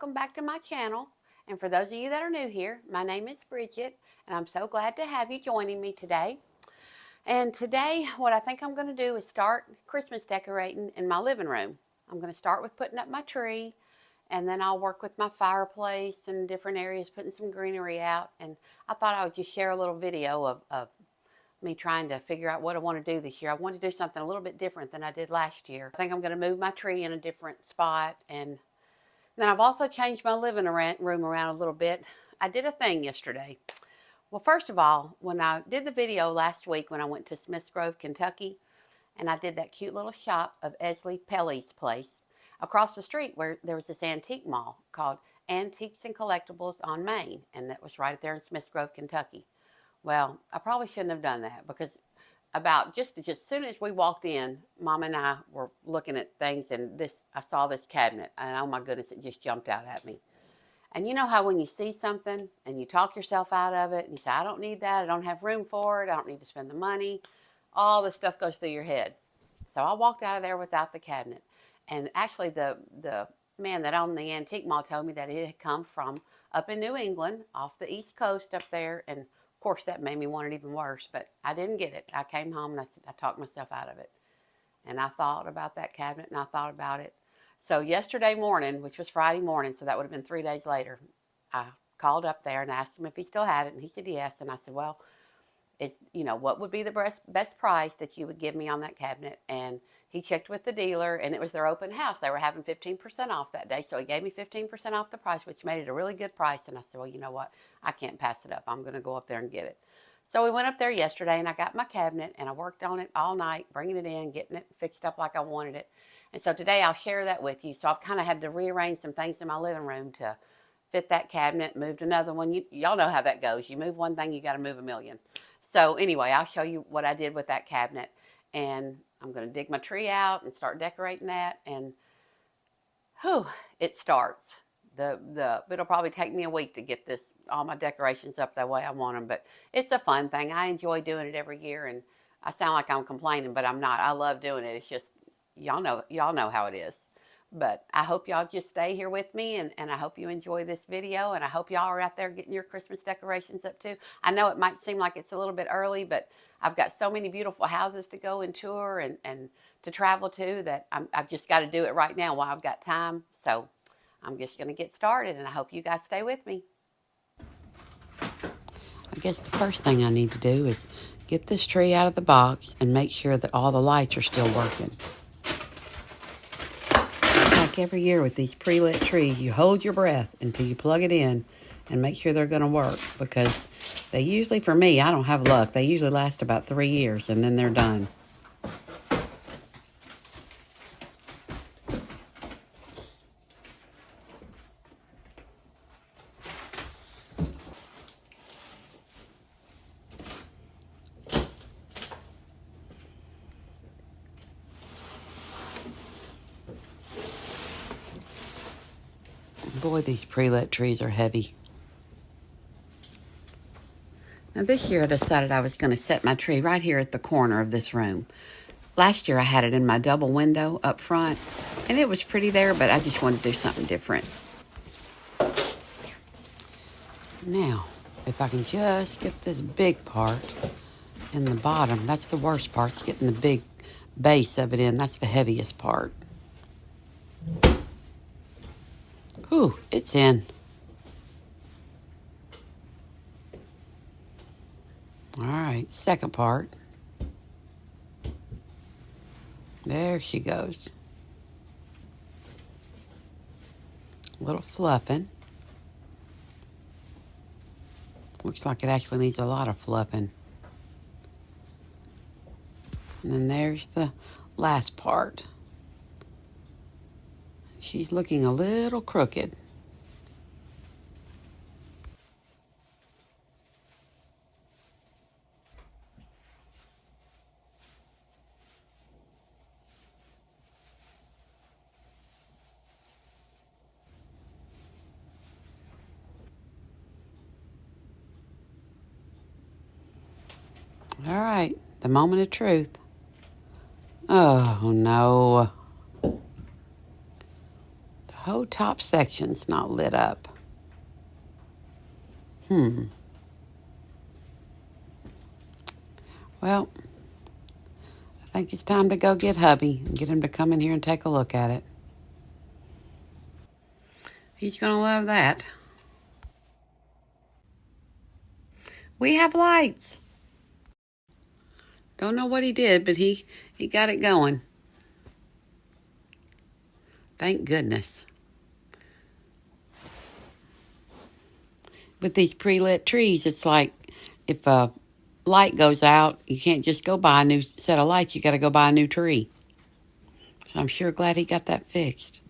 welcome back to my channel. And for those of you that are new here, my name is Bridget, and I'm so glad to have you joining me today. And today, what I think I'm going to do is start Christmas decorating in my living room. I'm going to start with putting up my tree, and then I'll work with my fireplace and different areas, putting some greenery out. And I thought I would just share a little video of me trying to figure out what I want to do this year. I want to do something a little bit different than I did last year. I think I'm going to move my tree in a different spot, and then I've also changed my living room around a little bit. I did a thing yesterday. Well, first of all, when I did the video last week when I went to Smiths Grove, Kentucky, and I did that cute little shop of Esley Pelly's place, across the street where there was this antique mall called Antiques and Collectibles on Main, and that was right there in Smiths Grove, Kentucky. Well, I probably shouldn't have done that because about just as soon as we walked in, Mom and I were looking at things, and I saw this cabinet, and oh my goodness, it just jumped out at me. And you know how when you see something and you talk yourself out of it, and you say, I don't need that, I don't have room for it, I don't need to spend the money, all this stuff goes through your head. So I walked out of there without the cabinet. And actually, the man that owned the antique mall told me that it had come from up in New England, off the East Coast up there. And of course, that made me want it even worse. But I didn't get it. I came home and I talked myself out of it. And I thought about that cabinet and I thought about it. So yesterday morning, which was Friday morning, so that would have been 3 days later, I called up there and asked him if he still had it. And he said yes. And I said, well, it's, what would be the best price that you would give me on that cabinet? And he checked with the dealer, and it was their open house. They were having 15% off that day, so he gave me 15% off the price, which made it a really good price. And I said, well, you know what? I can't pass it up. I'm going to go up there and get it. So we went up there yesterday, and I got my cabinet, and I worked on it all night, bringing it in, getting it fixed up like I wanted it. And so today I'll share that with you. So I've kind of had to rearrange some things in my living room to fit that cabinet, moved another one. Y'all know how that goes. You move one thing, you got to move a million. So anyway, I'll show you what I did with that cabinet. And I'm going to dig my tree out and start decorating that. And whew, it starts. It'll probably take me a week to get all my decorations up the way I want them. But it's a fun thing. I enjoy doing it every year. And I sound like I'm complaining, but I'm not. I love doing it. It's just, y'all know how it is. But I hope y'all just stay here with me, and I hope you enjoy this video, and I hope y'all are out there getting your Christmas decorations up too. I know it might seem like it's a little bit early, but I've got so many beautiful houses to go and tour and to travel to that I've just got to do it right now while I've got time. So I'm just going to get started, and I hope you guys stay with me. I guess the first thing I need to do is get this tree out of the box and make sure that all the lights are still working. Like every year with these pre-lit trees, you hold your breath until you plug it in and make sure they're going to work, because they usually, for me, I don't have luck. They usually last about 3 years and then they're done. Boy, these pre-lit trees are heavy. Now this year I decided I was going to set my tree right here at the corner of this room. Last year I had it in my double window up front, and it was pretty there, but I just wanted to do something different. Now, if I can just get this big part in the bottom, that's the worst part, is getting the big base of it in. That's the heaviest part. Whew, it's in. All right, second part. There she goes. A little fluffing. Looks like it actually needs a lot of fluffing. And then there's the last part. She's looking a little crooked. All right, the moment of truth. Oh, no. The whole top section's not lit up. Well, I think it's time to go get hubby and get him to come in here and take a look at it. He's going to love that. We have lights. Don't know what he did, but he got it going. Thank goodness. With these pre-lit trees, it's like if a light goes out, you can't just go buy a new set of lights. You got to go buy a new tree. So I'm sure glad he got that fixed.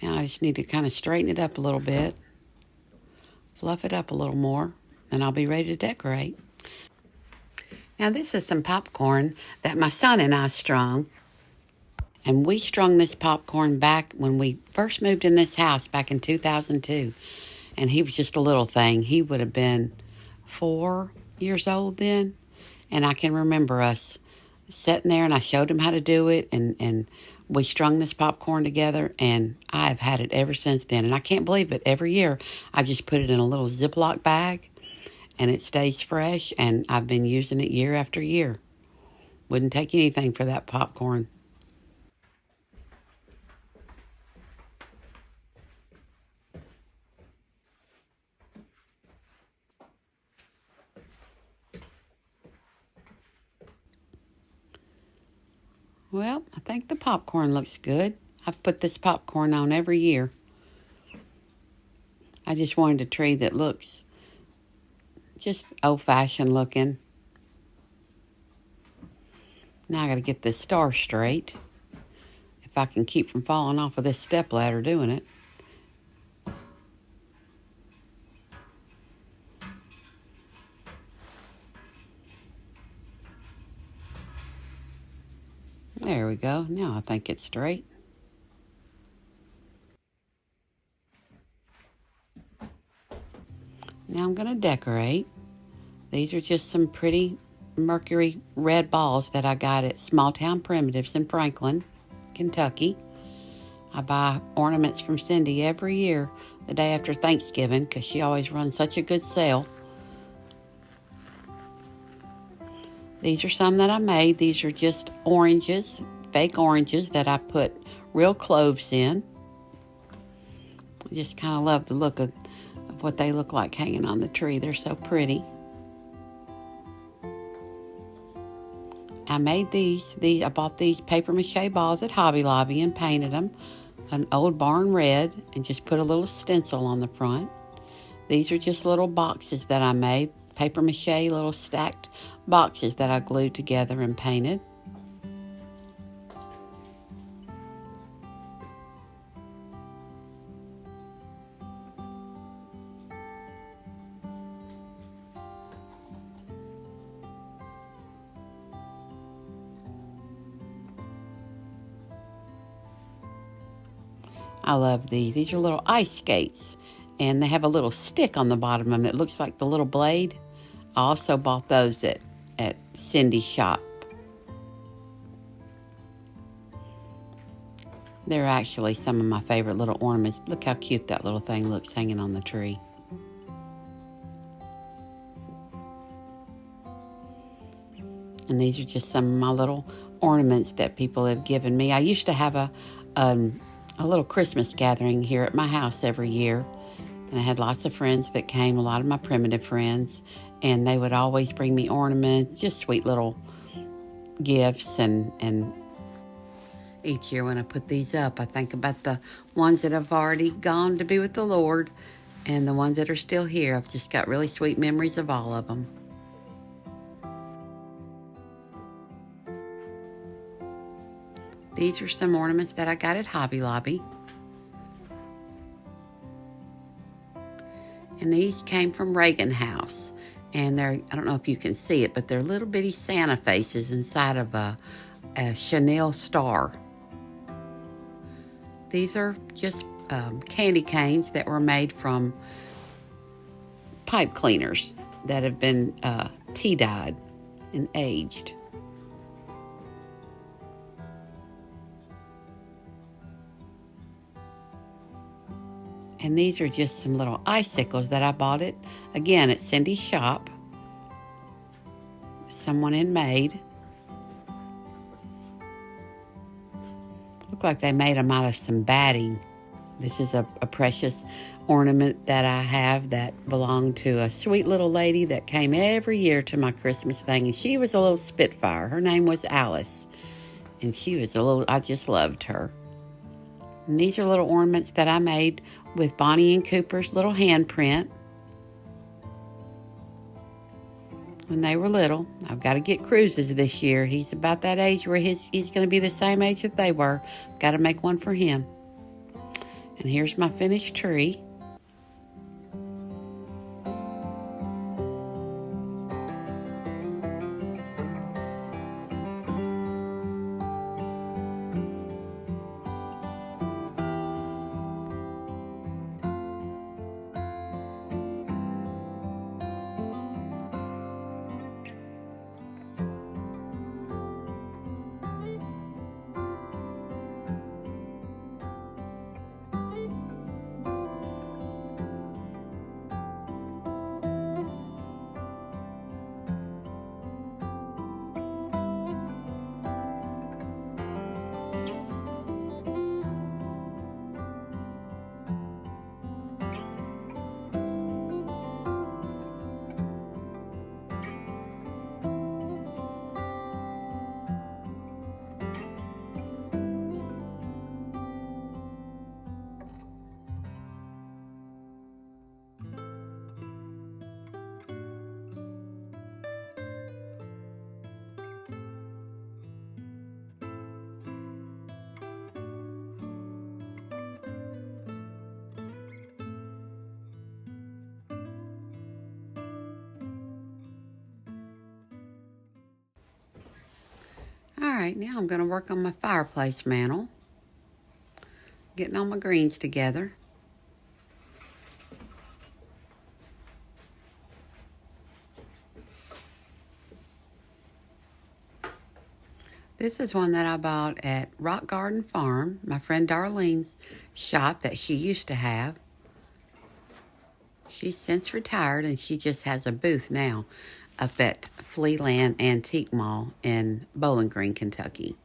Now I just need to kind of straighten it up a little bit, fluff it up a little more, and I'll be ready to decorate. Now this is some popcorn that my son and I strung. And we strung this popcorn back when we first moved in this house back in 2002. And he was just a little thing. He would have been 4 years old then. And I can remember us sitting there and I showed him how to do it. And we strung this popcorn together. And I've had it ever since then. And I can't believe it. Every year I just put it in a little Ziploc bag. And it stays fresh. And I've been using it year after year. Wouldn't take anything for that popcorn. Well, I think the popcorn looks good. I've put this popcorn on every year. I just wanted a tree that looks just old-fashioned looking. Now I got to get this star straight. If I can keep from falling off of this stepladder doing it. There we go. Now I think it's straight. Now I'm going to decorate. These are just some pretty mercury red balls that I got at Small Town Primitives in Franklin, Kentucky. I buy ornaments from Cindy every year the day after Thanksgiving because she always runs such a good sale. These are some that I made. These are just oranges, fake oranges that I put real cloves in. I just kind of love the look of what they look like hanging on the tree. They're so pretty. I made these. I bought these paper mache balls at Hobby Lobby and painted them an old barn red and just put a little stencil on the front. These are just little boxes that I made, paper mache little stacked boxes that I glued together and painted. I love these. These are little ice skates, and they have a little stick on the bottom of them that looks like the little blade. I also bought those at Cindy's shop. They're actually some of my favorite little ornaments. Look how cute that little thing looks hanging on the tree. And these are just some of my little ornaments that people have given me. I used to have a little Christmas gathering here at my house every year. And I had lots of friends that came, a lot of my primitive friends. And they would always bring me ornaments, just sweet little gifts. And each year when I put these up, I think about the ones that have already gone to be with the Lord and the ones that are still here. I've just got really sweet memories of all of them. These are some ornaments that I got at Hobby Lobby. And these came from Reagan House. And they're, I don't know if you can see it, but they're little bitty Santa faces inside of a Chanel star. These are just candy canes that were made from pipe cleaners that have been tea dyed and aged. And these are just some little icicles that I bought again, at Cindy's shop. Someone had made. Look like they made them out of some batting. This is a precious ornament that I have that belonged to a sweet little lady that came every year to my Christmas thing. And she was a little spitfire. Her name was Alice. And she was I just loved her. And these are little ornaments that I made with Bonnie and Cooper's little handprint when they were little. I've got to get Cruises this year. He's about that age where he's going to be the same age that they were. Got to make one for him. And here's my finished tree. All right, now I'm going to work on my fireplace mantle. Getting all my greens together. This is one that I bought at Rock Garden Farm, my friend Darlene's shop that she used to have. She's since retired and she just has a booth now up at Fleeland Antique Mall in Bowling Green, Kentucky.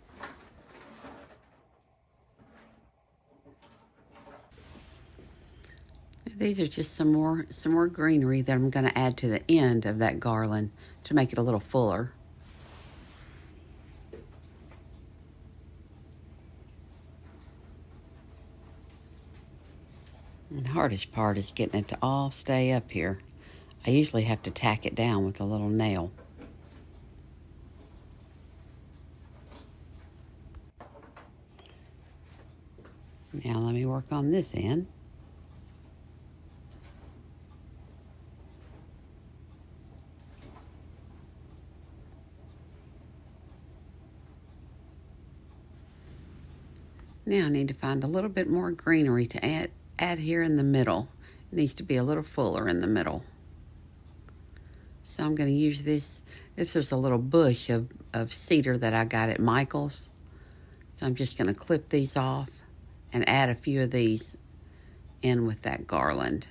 These are just some more greenery that I'm going to add to the end of that garland to make it a little fuller. And the hardest part is getting it to all stay up here. I usually have to tack it down with a little nail. Now let me work on this end. Now I need to find a little bit more greenery to add here in the middle. It needs to be a little fuller in the middle. So I'm going to use this. This was a little bush of cedar that I got at Michael's. So I'm just going to clip these off and add a few of these in with that garland.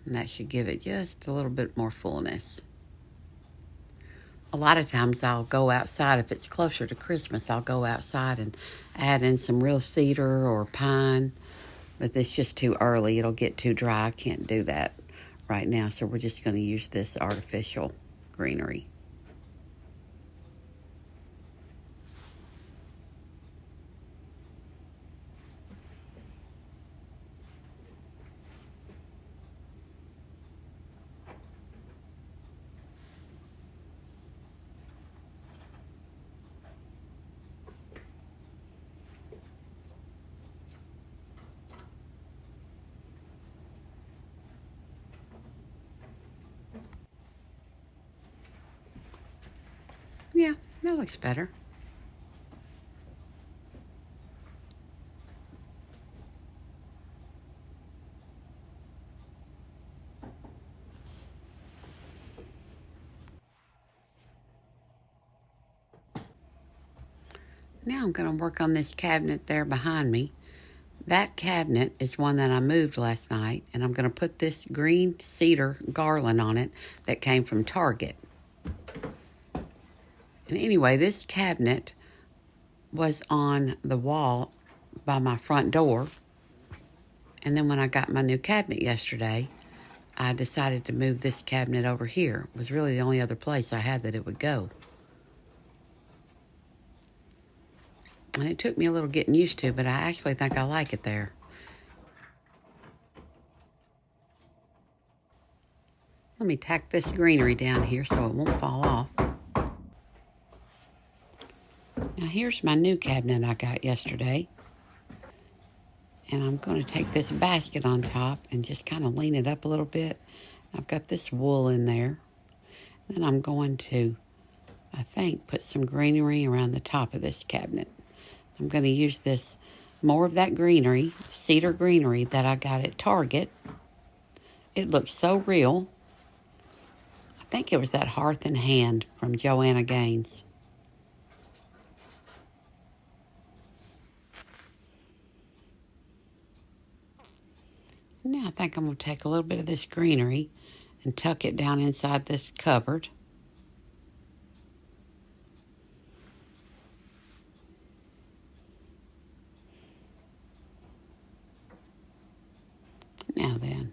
And that should give it just a little bit more fullness. A lot of times I'll go outside, if it's closer to Christmas, I'll go outside and add in some real cedar or pine, but it's just too early. It'll get too dry. I can't do that right now, so we're just going to use this artificial greenery. Yeah, that looks better. Now I'm going to work on this cabinet there behind me. That cabinet is one that I moved last night, and I'm going to put this green cedar garland on it that came from Target. And anyway, this cabinet was on the wall by my front door. And then when I got my new cabinet yesterday, I decided to move this cabinet over here. It was really the only other place I had that it would go. And it took me a little getting used to, but I actually think I like it there. Let me tack this greenery down here so it won't fall off. Now here's my new cabinet I got yesterday. And I'm going to take this basket on top and just kind of lean it up a little bit. I've got this wool in there. Then I'm going to, I think, put some greenery around the top of this cabinet. I'm going to use this, more of that greenery, cedar greenery that I got at Target. It looks so real. I think it was that Hearth and Hand from Joanna Gaines. Now I think I'm going to take a little bit of this greenery and tuck it down inside this cupboard. Now then.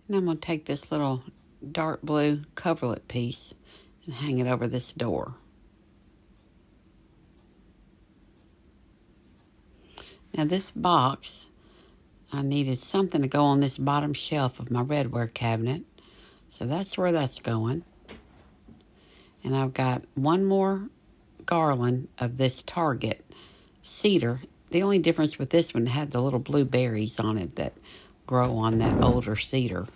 And I'm going to take this little dark blue coverlet piece and hang it over this door. Now this box, I needed something to go on this bottom shelf of my redware cabinet. So that's where that's going. And I've got one more garland of this Target cedar. The only difference with this one had the little blue berries on it that grow on that older cedar.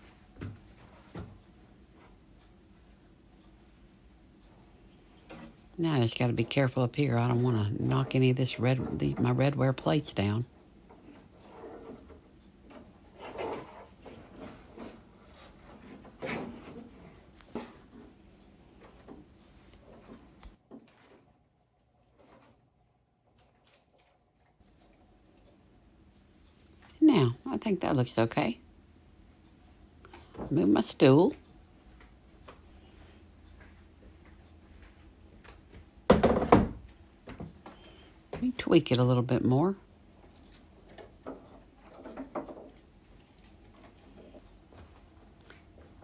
Now I just got to be careful up here. I don't want to knock any of this my redware plates down. Now, I think that looks okay. Move my stool. Let me tweak it a little bit more.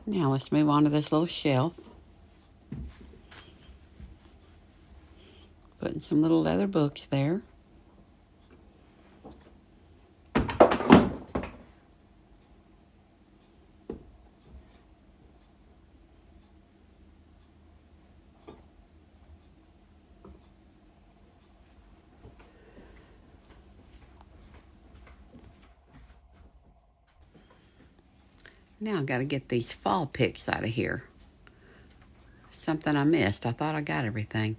Now let's move on to this little shelf. Putting some little leather books there. Now I've got to get these fall picks out of here. Something I missed. I thought I got everything.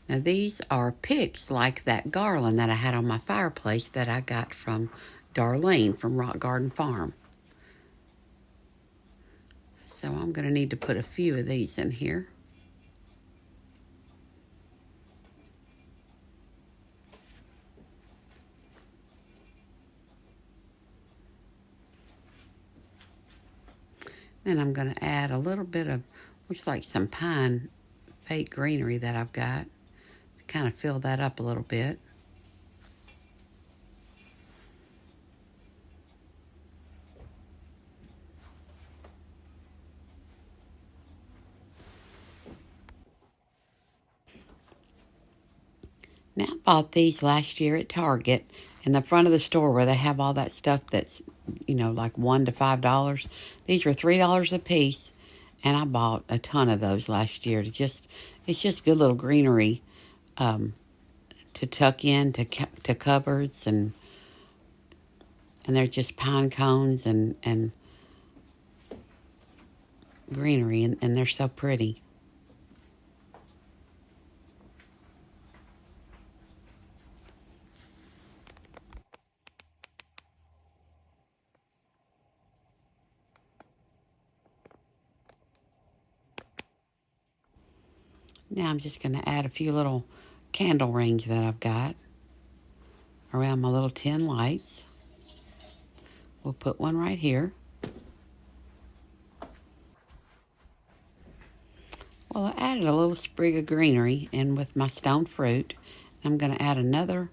Now these are picks like that garland that I had on my fireplace that I got from Darlene from Rock Garden Farm. So I'm going to need to put a few of these in here. Then I'm going to add a little bit of, looks like some pine fake greenery that I've got to kind of fill that up a little bit. Now, I bought these last year at Target in the front of the store where they have all that stuff that's, like $1 to $5. These were $3 a piece, and I bought a ton of those last year. It's just good little greenery to tuck in to cupboards, and they're just pine cones and greenery, and they're so pretty. Now I'm just going to add a few little candle rings that I've got around my little tin lights. We'll put one right here. Well, I added a little sprig of greenery in with my stone fruit. I'm going to add another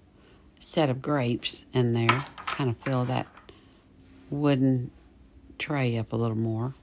set of grapes in there, kind of fill that wooden tray up a little more.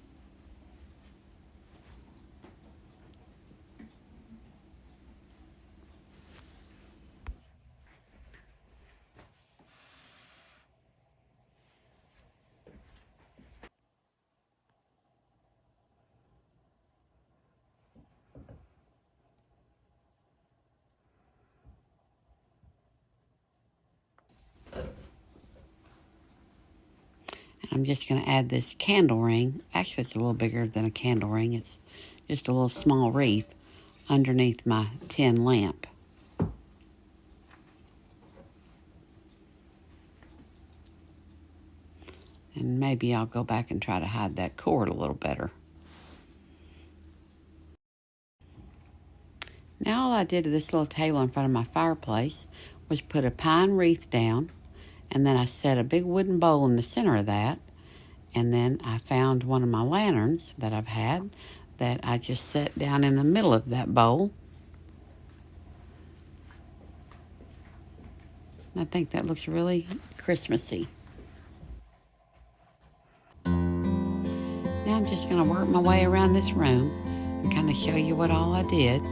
I'm just going to add this candle ring. Actually, it's a little bigger than a candle ring. It's just a little small wreath underneath my tin lamp. And maybe I'll go back and try to hide that cord a little better. Now all I did to this little table in front of my fireplace was put a pine wreath down, and then I set a big wooden bowl in the center of that. And then I found one of my lanterns that I've had that I just set down in the middle of that bowl. And I think that looks really Christmassy. Now I'm just going to work my way around this room and kind of show you what all I did.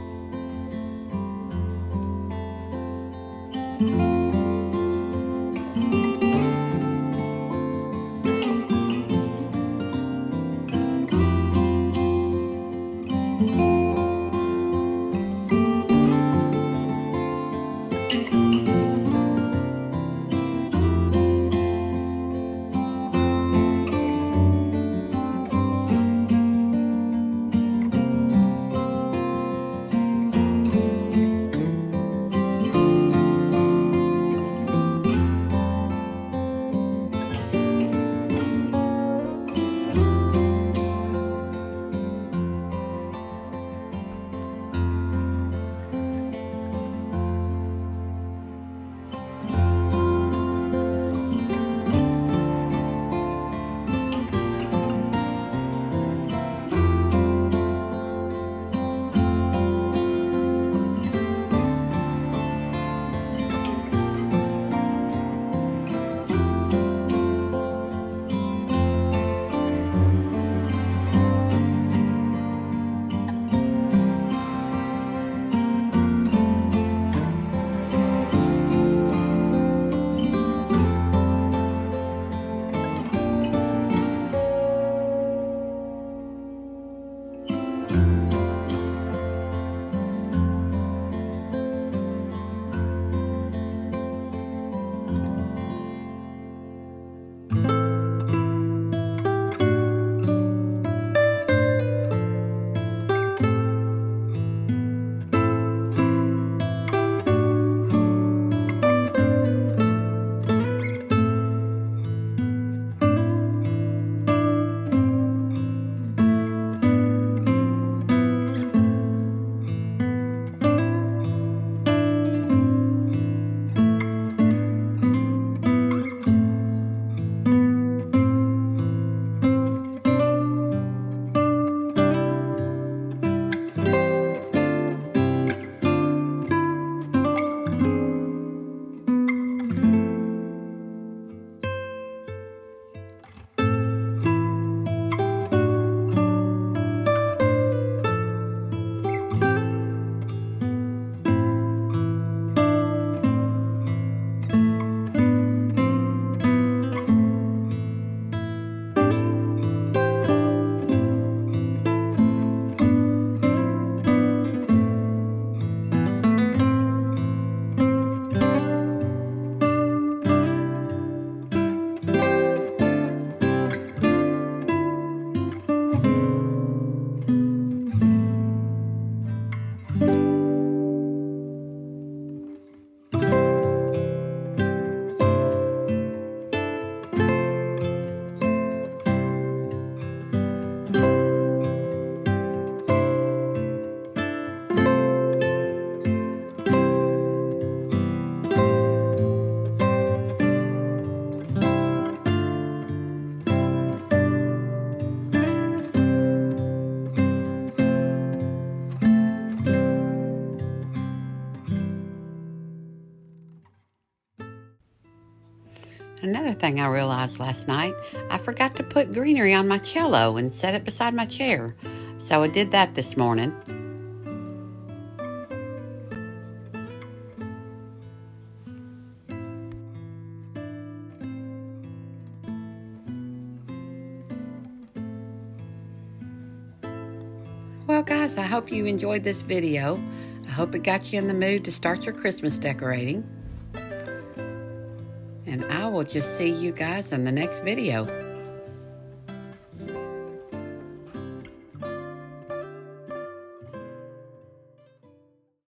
Another thing I realized last night, I forgot to put greenery on my cello and set it beside my chair. So I did that this morning. Well guys, I hope you enjoyed this video. I hope it got you in the mood to start your Christmas decorating. And I will just see you guys in the next video.